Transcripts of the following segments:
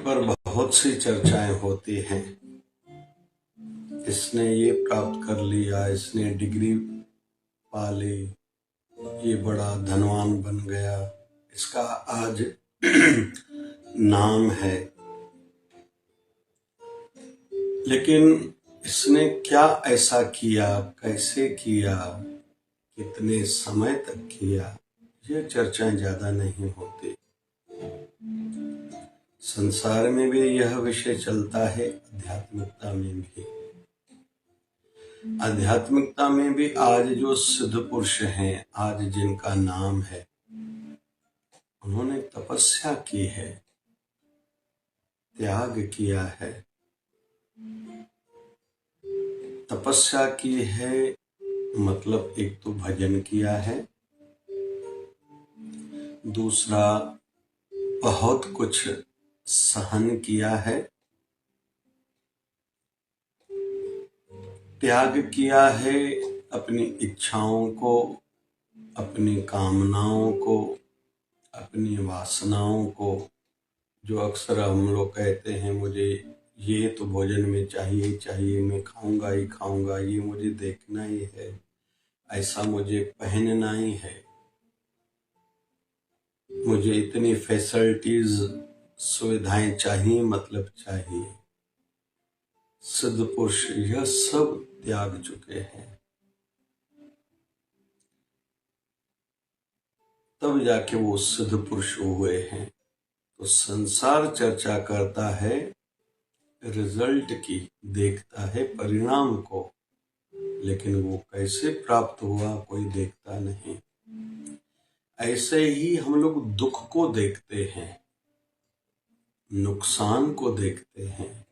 पर बहुत सी चर्चाएं होती हैं। इसने ये प्राप्त कर लिया, इसने डिग्री पा ली, ये बड़ा धनवान बन गया, इसका आज नाम है। लेकिन इसने क्या ऐसा किया, कैसे किया, कितने समय तक किया, ये चर्चाएं ज्यादा नहीं होती। संसार में भी यह विषय चलता है, आध्यात्मिकता में भी। आध्यात्मिकता में भी आज जो सिद्ध पुरुष हैं, आज जिनका नाम है, उन्होंने तपस्या की है, त्याग किया है। तपस्या की है मतलब एक तो भजन किया है, दूसरा बहुत कुछ सहन किया है, त्याग किया है अपनी इच्छाओं को, अपनी कामनाओं को, अपनी वासनाओं को। जो अक्सर हम लोग कहते हैं, मुझे ये तो भोजन में चाहिए, मैं खाऊंगा ही खाऊंगा, ये मुझे देखना ही है, ऐसा मुझे पहनना ही है, मुझे इतनी फैसिलिटीज सुविधाएं चाहिए, मतलब चाहिए। सिद्ध पुरुष यह सब त्याग चुके हैं, तब जाके वो सिद्ध पुरुष हुए हैं। तो संसार चर्चा करता है रिजल्ट की, देखता है परिणाम को, लेकिन वो कैसे प्राप्त हुआ कोई देखता नहीं। ऐसे ही हम लोग दुख को देखते हैं, नुकसान को देखते हैं,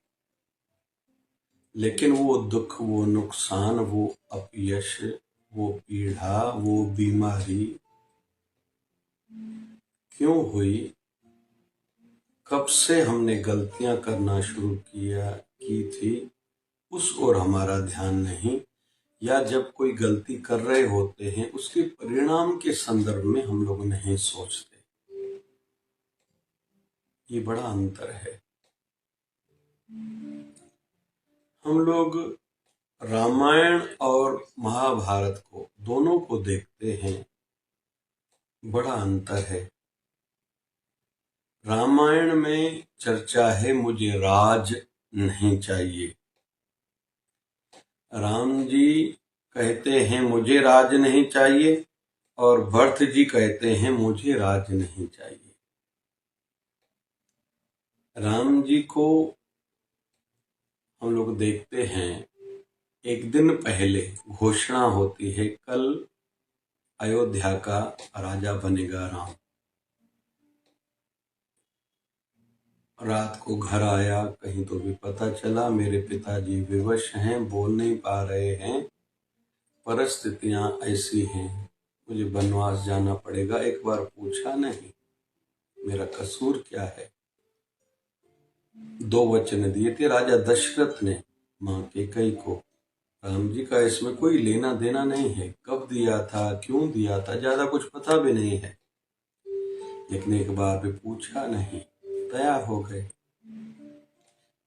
लेकिन वो दुख, वो नुकसान, वो अपयश, वो पीड़ा, वो बीमारी क्यों हुई, कब से हमने गलतियां करना शुरू की थी, उस ओर हमारा ध्यान नहीं, या जब कोई गलती कर रहे होते हैं उसके परिणाम के संदर्भ में हम लोग नहीं सोचते। ये बड़ा अंतर है। हम लोग रामायण और महाभारत को, दोनों को देखते हैं, बड़ा अंतर है। रामायण में चर्चा है मुझे राज नहीं चाहिए। राम जी कहते हैं मुझे राज नहीं चाहिए, और भरत जी कहते हैं मुझे राज नहीं चाहिए। राम जी को हम लोग देखते हैं, एक दिन पहले घोषणा होती है, कल अयोध्या का राजा बनेगा राम। रात को घर आया, कहीं तो भी पता चला मेरे पिताजी विवश हैं, बोल नहीं पा रहे हैं, परिस्थितियां ऐसी हैं, मुझे वनवास जाना पड़ेगा। एक बार पूछा नहीं मेरा कसूर क्या है। 2 वचन दिए थे राजा दशरथ ने मां कैकेयी को। राम जी का इसमें कोई लेना देना नहीं है, कब दिया था, क्यों दिया था, ज्यादा कुछ पता भी नहीं है, लेकिन एक बार भी पूछा नहीं, तैयार हो गए।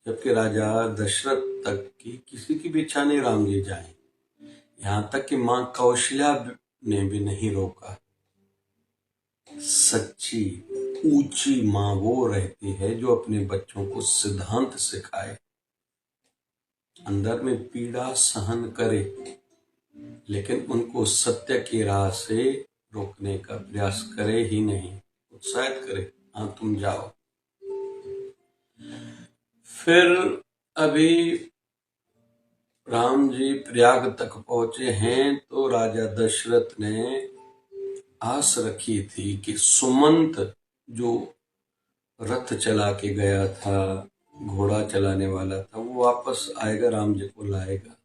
जबकि राजा दशरथ तक की किसी की भी इच्छा नहीं राम जी जाए, यहाँ तक कि मां कौशल्या ने भी नहीं रोका। सच्ची ऊंची मां वो रहती है जो अपने बच्चों को सिद्धांत सिखाए, अंदर में पीड़ा सहन करे, लेकिन उनको सत्य की राह से रोकने का प्रयास करे ही नहीं, उत्साहित करे, हाँ तुम जाओ। फिर अभी राम जी प्रयाग तक पहुंचे हैं, तो राजा दशरथ ने आस रखी थी कि सुमंत जो रथ चला के गया था, घोड़ा चलाने वाला था, वो वापस आएगा, राम जी को लाएगा।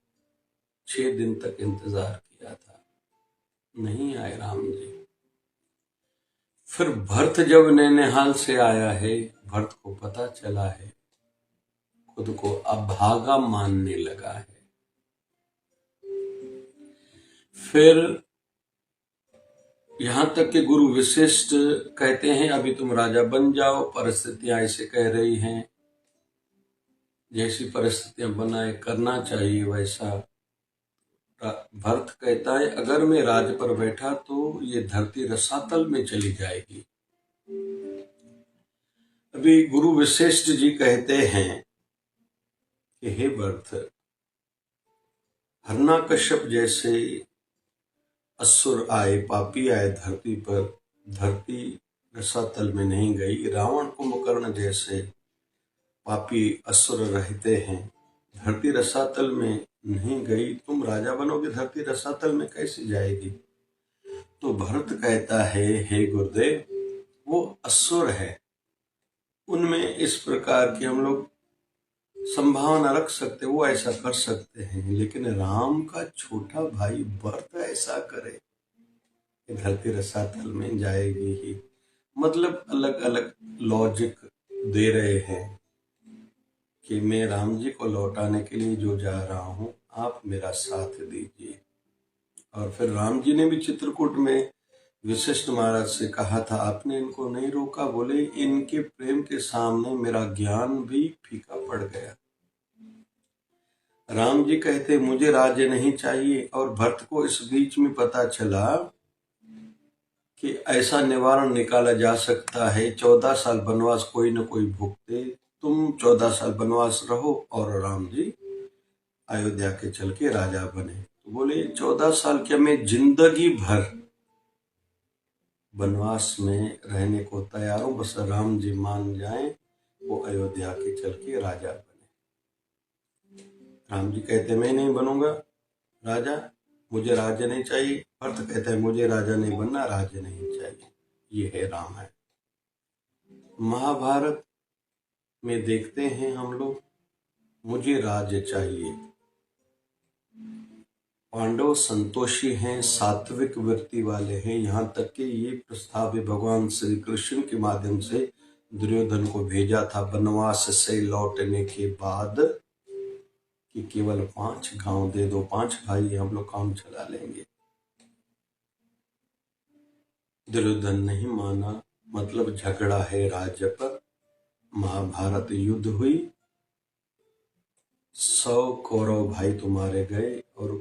6 दिन तक इंतजार किया था, नहीं आए राम जी। फिर भरत जब नैनिहाल से आया है, भरत को पता चला है, खुद को अभागा मानने लगा है। फिर यहां तक कि गुरु वशिष्ठ कहते हैं अभी तुम राजा बन जाओ, परिस्थितियां ऐसे कह रही हैं, जैसी परिस्थितियां बनाए करना चाहिए वैसा। भरत कहता है अगर मैं राज पर बैठा तो ये धरती रसातल में चली जाएगी। अभी गुरु वशिष्ठ जी कहते हैं कि हे भरत, हिरण्यकश्यप जैसे असुर आए, पापी आए धरती पर, धरती रसातल में नहीं गई। रावण कुंभकर्ण जैसे पापी असुर रहते हैं, धरती रसातल में नहीं गई। तुम राजा बनोगे, धरती रसातल में कैसे जाएगी? तो भरत कहता है हे गुरुदेव, वो असुर है, उनमें इस प्रकार की हम लोग संभावना रख सकते, वो ऐसा कर सकते हैं, लेकिन राम का छोटा भाई भरत ऐसा करे, धरती रसातल में जाएगी ही। मतलब अलग अलग लॉजिक दे रहे हैं कि मैं राम जी को लौटाने के लिए जो जा रहा हूं, आप मेरा साथ दीजिए। और फिर राम जी ने भी चित्रकूट में वशिष्ठ महाराज से कहा था, आपने इनको नहीं रोका? बोले इनके प्रेम के सामने मेरा ज्ञान भी फीका पड़ गया। राम जी कहते मुझे राज्य नहीं चाहिए, और भरत को इस बीच में पता चला कि ऐसा निवारण निकाला जा सकता है, 14 साल वनवास कोई न कोई भुगते, तुम 14 साल वनवास रहो और राम जी अयोध्या के चल के राजा बने। तो बोले 14 साल क्या, मैं जिंदगी भर वनवास में रहने को तैयार हूं, बस राम जी मान जाएं, वो अयोध्या के चल के राजा बने। राम जी कहते मैं नहीं बनूंगा राजा, मुझे राज्य नहीं चाहिए। भरत कहता है मुझे राजा नहीं बनना, राज्य नहीं चाहिए। ये है रामायण। महाभारत में देखते हैं हम लोग, मुझे राज्य चाहिए। पांडव संतोषी हैं, सात्विक वृत्ति वाले हैं, यहाँ तक कि ये प्रस्ताव भगवान श्री कृष्ण के माध्यम से दुर्योधन को भेजा था वनवास से लौटने के बाद कि केवल 5 गांव दे दो, 5 भाई हम लोग काम चला लेंगे। दुर्योधन नहीं माना, मतलब झगड़ा है राज्य पर। महाभारत युद्ध हुई, 100 कौरव भाई तो मारे गए और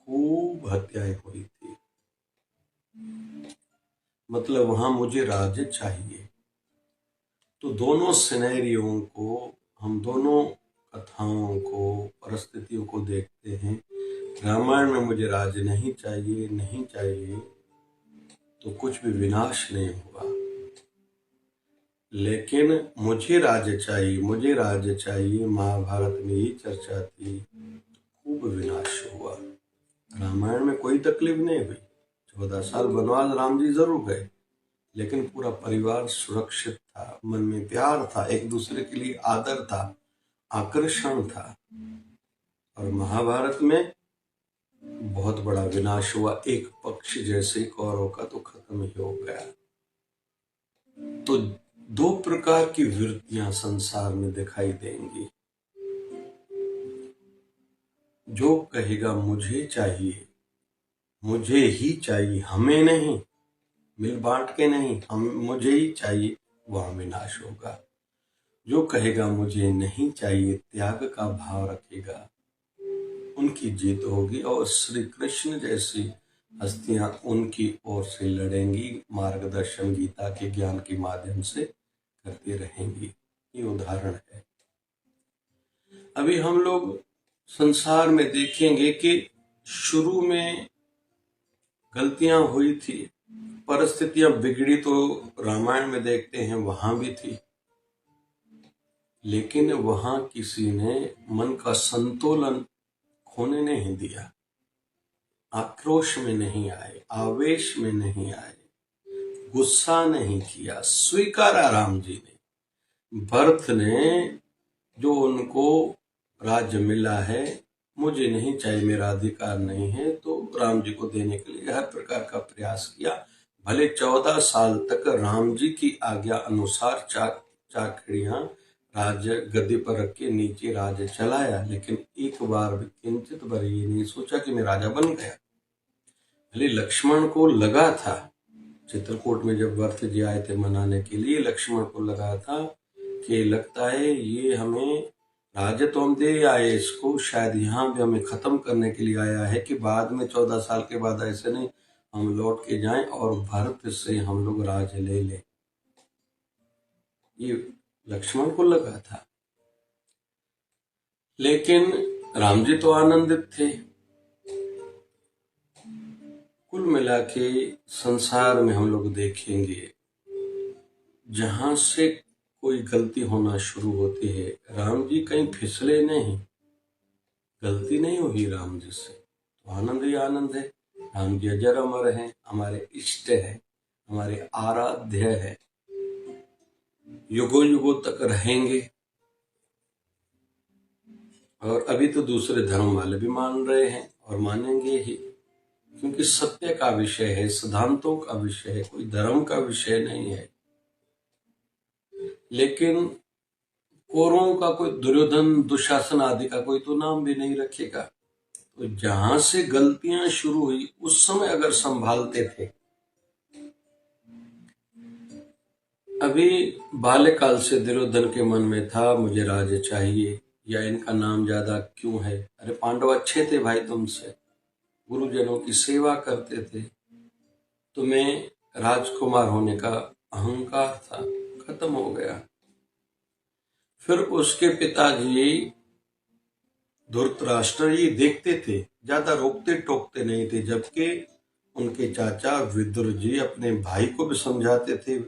खूब हत्याएं हुई थी। मतलब वहां मुझे राज्य चाहिए। तो दोनों सिनेरियों को, हम दोनों कथाओं को, परिस्थितियों को देखते हैं। रामायण में मुझे राज्य नहीं चाहिए, नहीं चाहिए तो कुछ भी विनाश नहीं हुआ, लेकिन मुझे राज्य चाहिए, मुझे राज्य चाहिए, महाभारत में ये चर्चा थी, खूब विनाश हुआ। रामायण में कोई तकलीफ नहीं हुई। 14 साल वनवास राम जी जरूर गए, लेकिन पूरा परिवार सुरक्षित था, मन में प्यार था, एक दूसरे के लिए आदर था, आकर्षण था। और महाभारत में बहुत बड़ा विनाश हुआ, एक पक्ष जैसे कौरव का तो खत्म ही हो गया। तो 2 प्रकार की वृत्तियां संसार में दिखाई देंगी। जो कहेगा मुझे चाहिए, मुझे ही चाहिए, हमें नहीं, मिल बांट के नहीं, हम मुझे ही चाहिए, वह विनाश होगा। जो कहेगा मुझे नहीं चाहिए, त्याग का भाव रखेगा, उनकी जीत होगी। और श्री कृष्ण जैसी हस्तियां उनकी ओर से लड़ेंगी, मार्गदर्शन गीता के ज्ञान के माध्यम से करती रहेंगी। ये उदाहरण है। अभी हम लोग संसार में देखेंगे कि शुरू में गलतियां हुई थी, परिस्थितियां बिगड़ी, तो रामायण में देखते हैं वहां भी थी, लेकिन वहां किसी ने मन का संतुलन खोने नहीं दिया, आक्रोश में नहीं आए, आवेश में नहीं आए, गुस्सा नहीं किया, स्वीकारा राम जी ने। भरत ने जो उनको राज्य मिला है, मुझे नहीं चाहिए, मेरा अधिकार नहीं है, तो राम जी को देने के लिए हर प्रकार का प्रयास किया। भले 14 साल तक राम जी की आज्ञा अनुसार चाकड़ियां राज्य गद्दी पर रख के नीचे राज्य चलाया, लेकिन एक बार भी किंचित बार ये नहीं सोचा कि मैं राजा बन गया। भले लक्ष्मण को लगा था, चित्रकूट में जब भरत जी आए थे मनाने के लिए, लक्ष्मण को लगा था कि लगता है ये हमें राज्य तो हम दे आए इसको, शायद यहाँ भी हमें खत्म करने के लिए आया है कि बाद में 14 साल के बाद ऐसे नहीं हम लौट के जाएं और भरत से हम लोग राज्य ले लें। ये लक्ष्मण को लगा था, लेकिन राम जी तो आनंदित थे। कुल मिला के संसार में हम लोग देखेंगे जहां से कोई गलती होना शुरू होती है, राम जी कहीं फिसले नहीं, गलती नहीं हुई राम जी से, तो आनंद ही आनंद है। राम जी अजर अमर हैं, हमारे इष्ट है, हमारे आराध्य है, युगों युगों तक रहेंगे। और अभी तो दूसरे धर्म वाले भी मान रहे हैं और मानेंगे ही, क्योंकि सत्य का विषय है, सिद्धांतों का विषय है, कोई धर्म का विषय नहीं है। लेकिन कौरवों का कोई दुर्योधन दुशासन आदि का कोई तो नाम भी नहीं रखेगा। तो जहां से गलतियां शुरू हुई उस समय अगर संभालते थे, अभी बाल्यकाल से दुर्योधन के मन में था मुझे राज्य चाहिए, या इनका नाम ज्यादा क्यों है, अरे पांडव अच्छे थे भाई तुमसे, गुरुजनों की सेवा करते थे, तुम्हें राजकुमार होने का अहंकार था, खत्म हो गया। फिर उसके पिताजी धृतराष्ट्र ये देखते थे, ज्यादा रोकते टोकते नहीं थे, जबकि उनके चाचा विदुर जी अपने भाई को भी समझाते थे,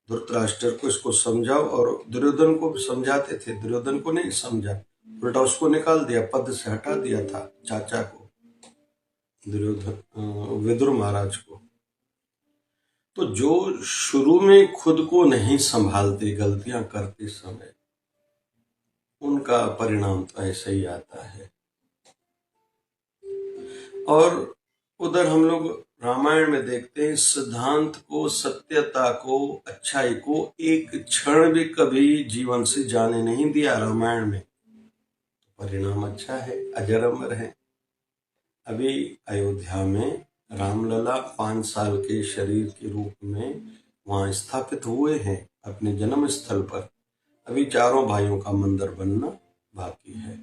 धृतराष्ट्र को इसको समझाओ, और दुर्योधन को भी समझाते थे। दुर्योधन को नहीं समझा, उल्टा उसको निकाल दिया, पद से हटा दिया था चाचा को, दुर्योधन विदुर महाराज को। तो जो शुरू में खुद को नहीं संभालते गलतियां करते समय, उनका परिणाम तो ऐसा ही आता है। और उधर हम लोग रामायण में देखते हैं सिद्धांत को, सत्यता को, अच्छाई को एक क्षण भी कभी जीवन से जाने नहीं दिया रामायण में। परिणाम अच्छा है, अजर अमर है। अभी अयोध्या में रामलला 5 साल के शरीर के रूप में वहां स्थापित हुए हैं अपने जन्म स्थल पर। अभी चारों भाइयों का मंदिर बनना बाकी है।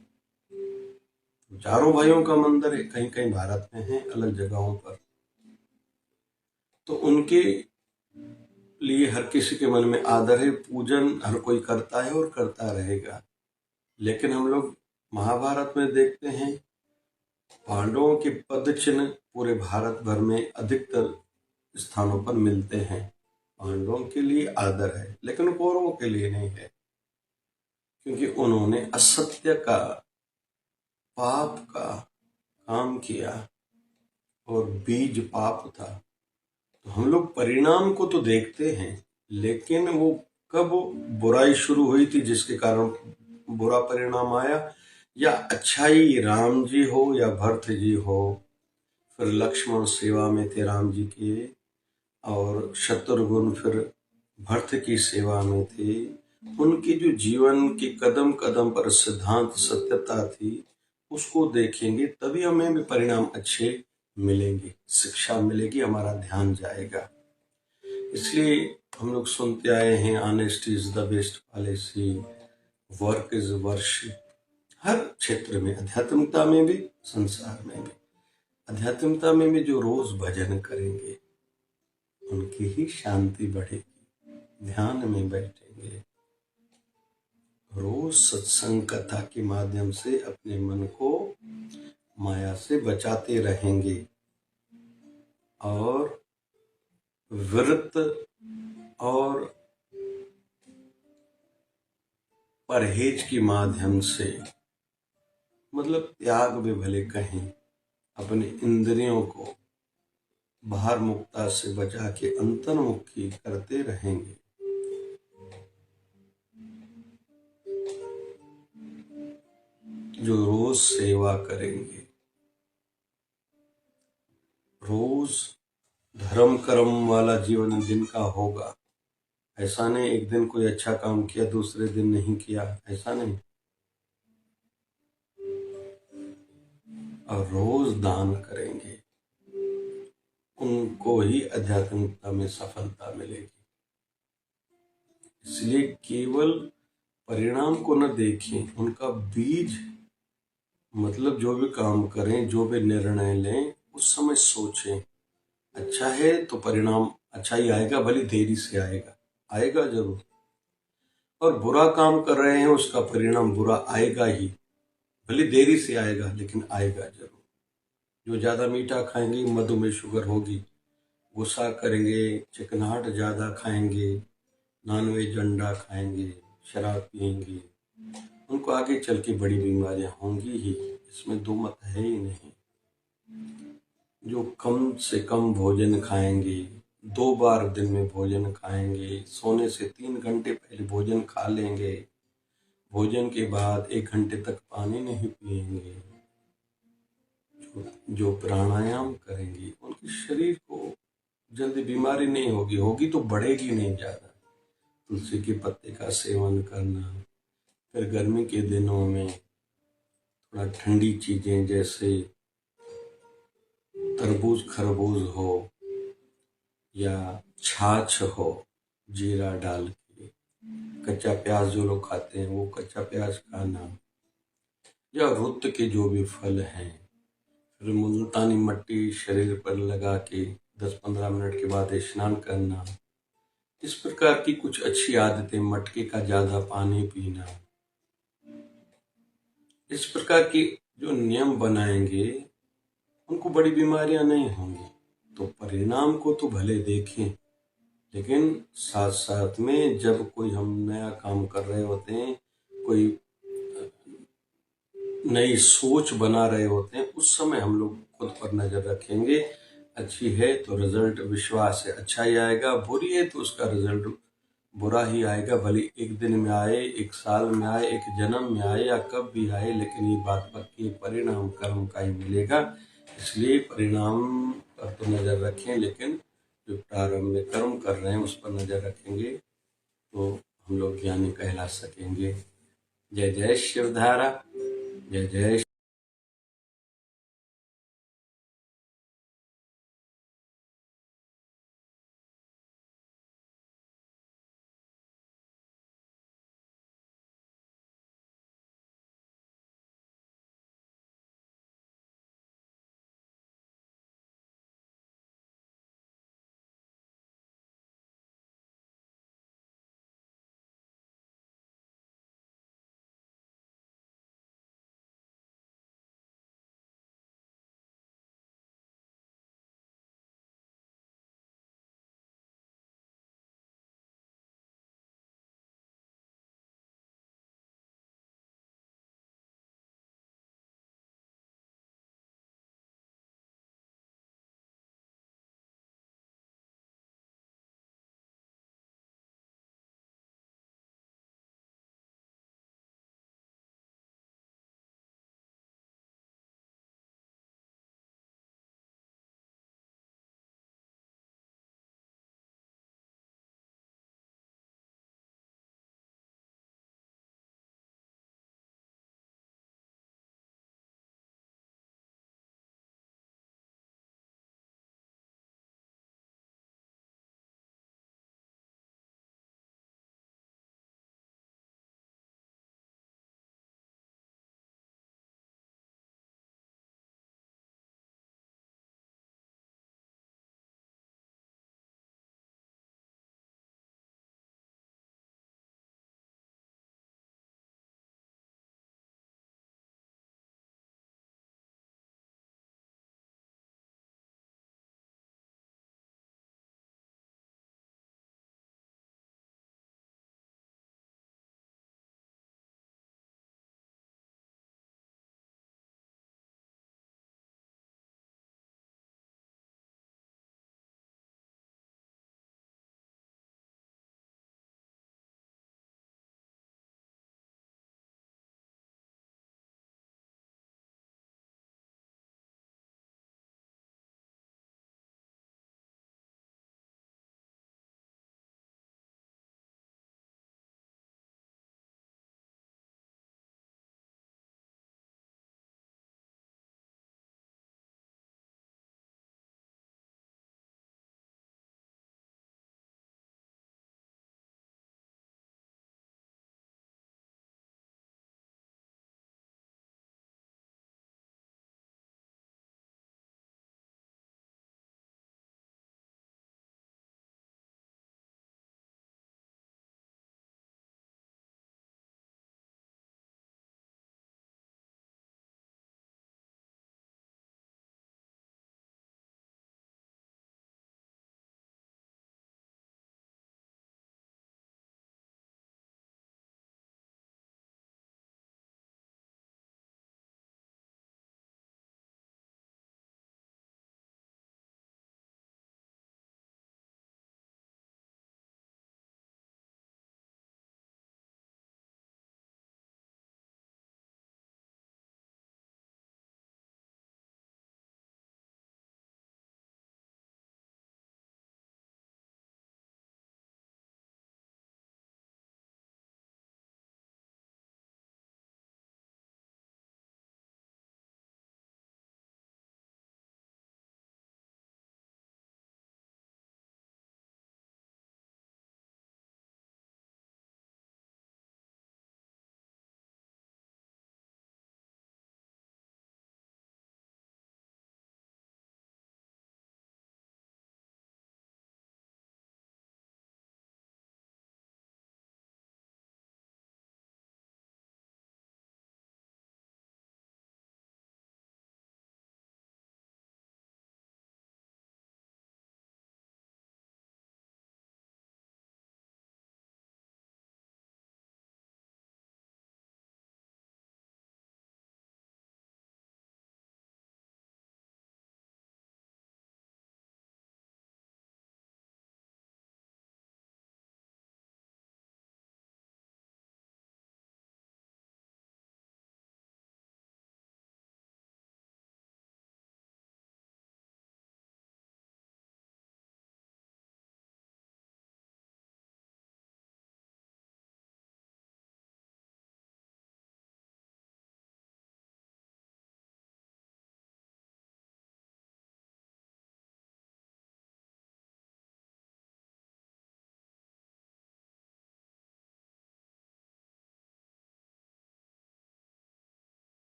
चारों भाइयों का मंदिर है, कहीं कहीं भारत में है, अलग जगहों पर। तो उनके लिए हर किसी के मन में आदर है, पूजन हर कोई करता है और करता रहेगा। लेकिन हम लोग महाभारत में देखते हैं पांडवों के पद चिन्ह पूरे भारत भर में अधिकतर स्थानों पर मिलते हैं। पांडवों के लिए आदर है, लेकिन कौरवों के लिए नहीं है, क्योंकि उन्होंने असत्य का, पाप का काम किया और बीज पाप था। तो हम लोग परिणाम को तो देखते हैं, लेकिन वो कब बुराई शुरू हुई थी जिसके कारण बुरा परिणाम आया, या अच्छाई राम जी हो या भरत जी हो। फिर लक्ष्मण सेवा में थे राम जी के, और शत्रुघ्न फिर भरत की सेवा में थे। उनके जो जीवन के कदम कदम पर सिद्धांत सत्यता थी, उसको देखेंगे तभी हमें भी परिणाम अच्छे मिलेंगे, शिक्षा मिलेगी, हमारा ध्यान जाएगा। इसलिए हम लोग सुनते आए हैं honesty is the best policy, work is worship. हर क्षेत्र में, आध्यात्मिकता में भी, संसार में भी। आध्यात्मिकता में भी जो रोज भजन करेंगे उनकी ही शांति बढ़ेगी, ध्यान में बैठेंगे, रोज सत्संग कथा के माध्यम से अपने मन को माया से बचाते रहेंगे, और व्रत और परहेज के माध्यम से, मतलब त्याग भी भले कहें, अपने इंद्रियों को बाहर मुक्ता से बचा के अंतर्मुखी करते रहेंगे। जो रोज सेवा करेंगे, रोज धर्म कर्म वाला जीवन जिनका होगा, ऐसा नहीं एक दिन कोई अच्छा काम किया दूसरे दिन नहीं किया, ऐसा नहीं, और रोज दान करेंगे, उनको ही आध्यात्मिकता में सफलता मिलेगी। इसलिए केवल परिणाम को न देखें, उनका बीज, मतलब जो भी काम करें, जो भी निर्णय लें, उस समय सोचें। अच्छा है तो परिणाम अच्छा ही आएगा, भले देरी से आएगा, आएगा जरूर। और बुरा काम कर रहे हैं, उसका परिणाम बुरा आएगा ही, भले देरी से आएगा लेकिन आएगा जरूर। जो ज्यादा मीठा खाएंगे, मधुमेह शुगर होगी। गुस्सा करेंगे, चिकनाहट ज्यादा खाएंगे, नॉनवेज अंडा खाएंगे, शराब पिएंगे, उनको आगे चल के बड़ी बीमारियां होंगी ही, इसमें दो मत है ही नहीं। जो कम से कम भोजन खाएंगे, 2 बार दिन में भोजन खाएंगे, सोने से 3 घंटे पहले भोजन खा लेंगे, भोजन के बाद 1 घंटे तक पानी नहीं पिएंगे, जो प्राणायाम करेंगे, उनके शरीर को जल्दी बीमारी नहीं होगी, होगी तो बढ़ेगी नहीं ज्यादा। तुलसी के पत्ते का सेवन करना, फिर गर्मी के दिनों में थोड़ा ठंडी चीजें जैसे तरबूज खरबूज हो या छाछ हो, जीरा डाल के, कच्चा प्याज जो लोग खाते हैं वो कच्चा प्याज खाना, या रुत के जो भी फल हैं, फिर मुल्तानी मट्टी शरीर पर लगा के 10-15 मिनट के बाद स्नान करना। इस प्रकार की कुछ अच्छी आदतें, मटके का ज्यादा पानी पीना, इस प्रकार की जो नियम बनाएंगे, उनको बड़ी बीमारियां नहीं होंगी। तो परिणाम को तो भले देखें, लेकिन साथ साथ में जब कोई हम नया काम कर रहे होते हैं, कोई नई सोच बना रहे होते हैं, उस समय हम लोग खुद पर नजर रखेंगे। अच्छी है तो रिजल्ट विश्वास है अच्छा ही आएगा, बुरी है तो उसका रिजल्ट बुरा ही आएगा, भले एक दिन में आए, एक साल में आए, एक जन्म में आए, या कब भी आए, लेकिन ये बात पक्की, परिणाम कर्म का ही मिलेगा। इसलिए परिणाम पर तो नजर रखें, लेकिन जो प्रारंभ में कर्म कर रहे हैं उस पर नजर रखेंगे तो हम लोग ज्ञानी कहला सकेंगे। जय जय शिवधारा, जय जय।